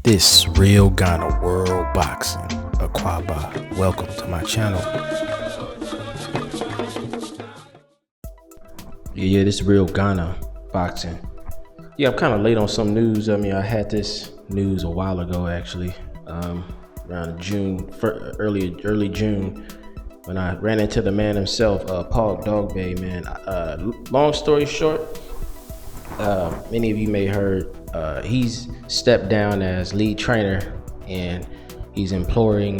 This Real Ghana World Boxing, Akwaba. Welcome to my channel. Yeah, this Real Ghana Boxing. Yeah, I'm kind of late on some news. I had this news a while ago, actually, around June, early June, when I ran into the man himself, Paul Dogboe, man. Long story short, many of you may heard, he's stepped down as lead trainer, and he's imploring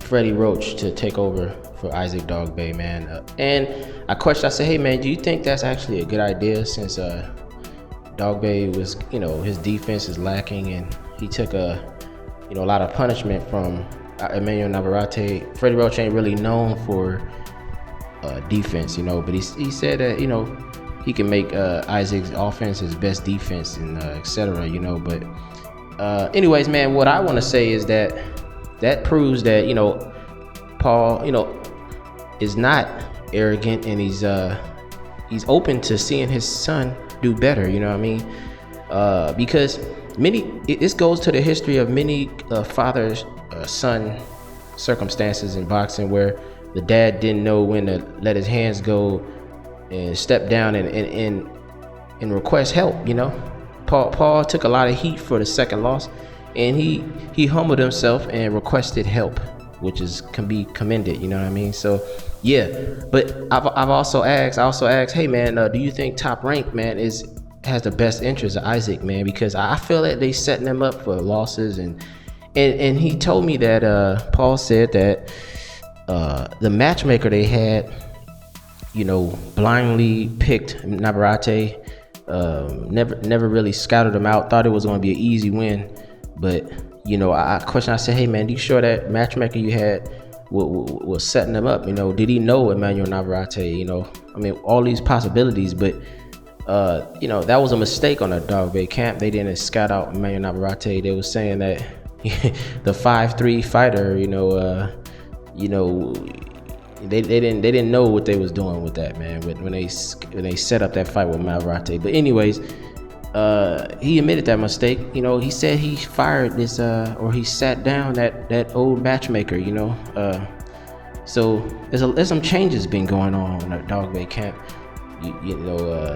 Freddie Roach to take over for Issac Dogboe, man. And I said, hey man, do you think that's actually a good idea, since Dogboe was, his defense is lacking, and he took a lot of punishment from Emmanuel Navarrete. Freddie Roach ain't really known for defense, but he said that he can make Issac's offense his best defense, and etc. But anyways, man, what I want to say is that proves that Paul is not arrogant, and he's open to seeing his son do better. Because this goes to the history of many father's son circumstances in boxing, where the dad didn't know when to let his hands go and step down and request help. Paul took a lot of heat for the second loss, and he humbled himself and requested help, which can be commended. So yeah, but I also asked, hey man, do you think Top Rank, man, has the best interest of Issac, man? Because I feel that they setting them up for losses, and he told me that Paul said that the matchmaker they had, blindly picked Navarrete, never really scouted him out, thought it was going to be an easy win. But I said, hey man, you sure that matchmaker you had was setting them up? Did he know Emmanuel Navarrete? All these possibilities, but that was a mistake on the Dogboe camp. They didn't scout out Emmanuel Navarrete. They were saying that the 5'3" fighter, they didn't know what they was doing with that, man, when they set up that fight with Navarrete. But anyways, he admitted that mistake. He said he fired this or he sat down that old matchmaker. So there's some changes been going on in the Dogboe camp.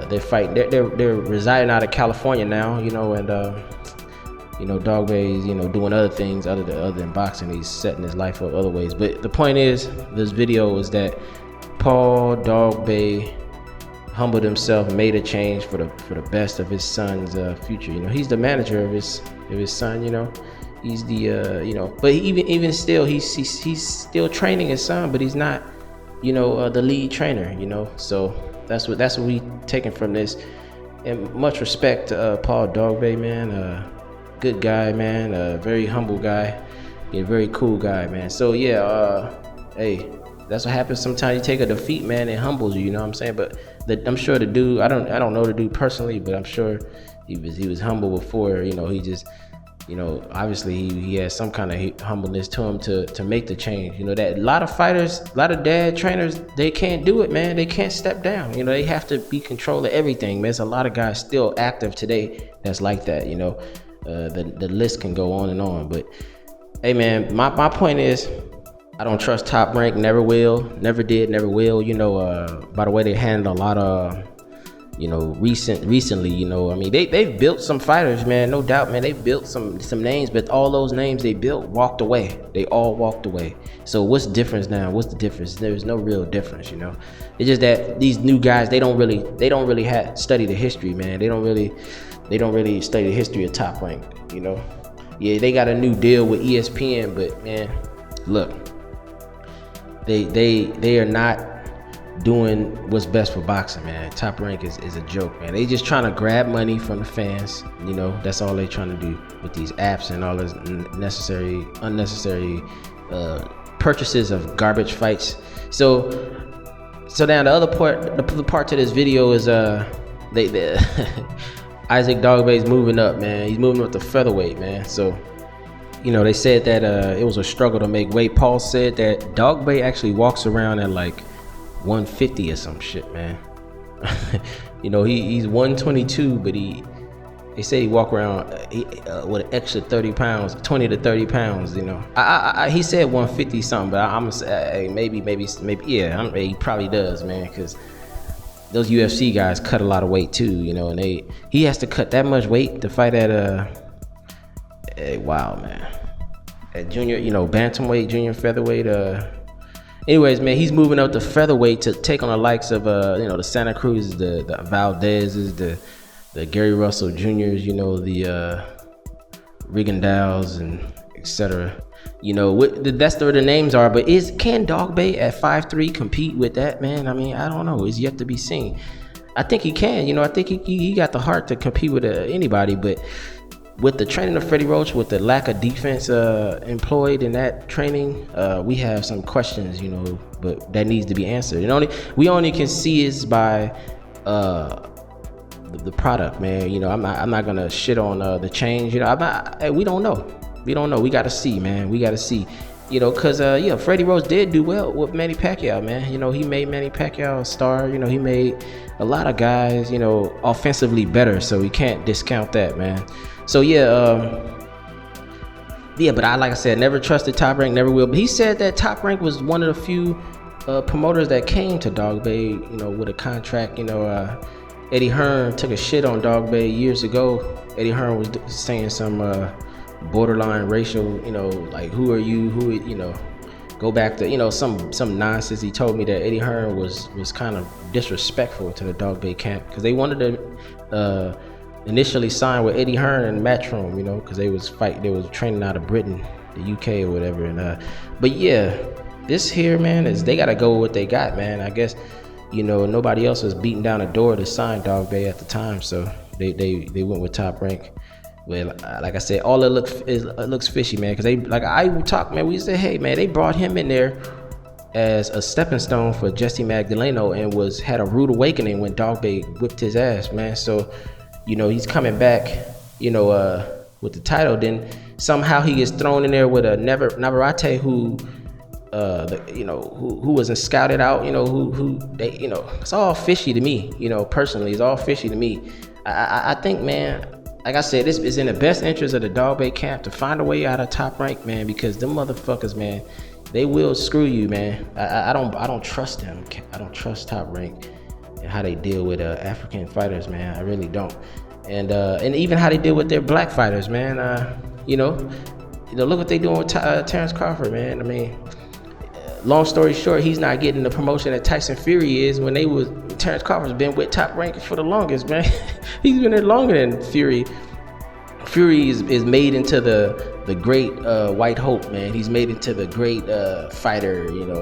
They're fighting. They're residing out of California now. And Dogboe's doing other things other than boxing. He's setting his life up other ways. But the point is, this video is that Paul Dogboe humbled himself, made a change for the best of his son's future. He's the manager of his son. He's the but even still, he's still training his son, but he's not the lead trainer. So that's what we taking from this. And much respect to Paul Dogboe, man. Good guy, man. Very humble guy. A very cool guy, man. So yeah, hey, that's what happens sometimes. You take a defeat, man, it humbles you. You know what I'm saying? But I'm sure the dude, I don't know the dude personally, but I'm sure he was humble before. He just, obviously he has some kind of humbleness to him to make the change. That a lot of fighters, a lot of dad trainers, they can't do it, man. They can't step down. They have to be control of everything, man. There's a lot of guys still active today that's like that. The list can go on and on. But hey man, my point is, I don't trust Top Rank. Never will, never did, never will. By the way they handled a lot of recently, they've built some fighters, man, no doubt, man. They've built some names, but all those names they built walked away. They all walked away. So what's the difference now? What's the difference? There's no real difference. It's just that these new guys, they don't really study the history, man. They don't really study the history of Top Rank. Yeah, they got a new deal with ESPN, but man, look, they are not doing what's best for boxing, man. Top Rank is a joke, man. They just trying to grab money from the fans. That's all they trying to do with these apps and all this unnecessary purchases of garbage fights. So now the part to this video is Issac Dogboe is moving up, man. He's moving up to featherweight, man. So they said that it was a struggle to make weight. Paul said that Dogboe actually walks around at like 150 or some shit, man. He's 122, but They say he walk around with an extra 30 pounds, 20 to 30 pounds, you know. He said 150 something, but I'm gonna say, hey, maybe, yeah, he probably does, man, because those UFC guys cut a lot of weight too, you know, and he has to cut that much weight to fight at wow, man, at junior, you know, bantamweight, junior featherweight. Anyways, man, he's moving up to featherweight to take on the likes of you know, the Santa Cruz, the Valdez's, the Gary Russell Juniors, you know, the Rigondeaux and etc. You know, that's where the names are. But can Dogboe at 5'3" compete with that, man? I mean, I don't know. It's yet to be seen. I think he can. You know, I think he got the heart to compete with anybody. But with the training of Freddie Roach, with the lack of defense employed in that training, we have some questions, you know, but that needs to be answered. And we only can see is by the product, man. You know, I'm not gonna shit on the change. You know, we don't know. We gotta see, man. We gotta see. You know, cause yeah, Freddie Roach did do well with Manny Pacquiao, man. You know, he made Manny Pacquiao a star. You know, he made a lot of guys, you know, offensively better. So we can't discount that, man. So yeah, but like I said, never trusted Top Rank, never will. But he said that Top Rank was one of the few promoters that came to Dogboe, you know, with a contract. You know, Eddie Hearn took a shit on Dogboe years ago. Eddie Hearn was saying some borderline racial, you know, like who are you? You know, go back to, you know, some nonsense. He told me that Eddie Hearn was kind of disrespectful to the Dogboe camp because they wanted to initially sign with Eddie Hearn and Matchroom, you know, because they was training out of Britain, the UK or whatever. And but yeah, this here, man, is they gotta go with what they got, man. I guess, you know, nobody else was beating down the door to sign Dogboe at the time, so they went with Top Rank. Well, like I said, all it looks fishy, man, because they, like I talk, man, we said, hey, man, they brought him in there as a stepping stone for Jesse Magdaleno and had a rude awakening when Dogboe whipped his ass, man. So, you know, he's coming back, you know, with the title. Then somehow he gets thrown in there with a Navarrete who, you know, who wasn't scouted out, you know, who they, you know, it's all fishy to me, you know, personally, it's all fishy to me. I think, man, like I said, this is in the best interest of the Dogboe camp to find a way out of Top Rank, man, because them motherfuckers, man, they will screw you, man. I don't trust them. I don't trust Top Rank and how they deal with African fighters, man. I really don't. And even how they deal with their black fighters, man. You know, look what they doing with Terrence Crawford, man. I mean, long story short, he's not getting the promotion that Tyson Fury is when Terrence Crawford's been with Top Rank for the longest, man. He's been there longer than Fury. Fury is made into the great white hope, man. He's made into the great fighter, you know,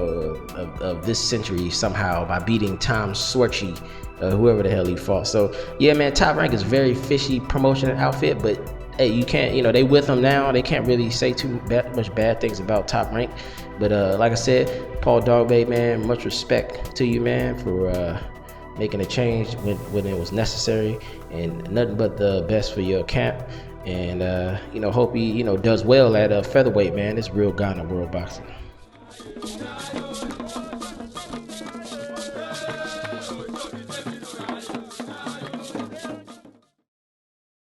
of this century somehow by beating Tom Swartzy, whoever the hell he fought. So yeah, man, Top Rank is very fishy promotion outfit, but hey, you can't, you know, they with him now. They can't really say too much bad things about Top Rank. But like I said, Paul Dogboe, man, much respect to you, man, for making a change when it was necessary, and nothing but the best for your camp. And you know, hope he, you know, does well at featherweight, man. It's real Ghana world boxing.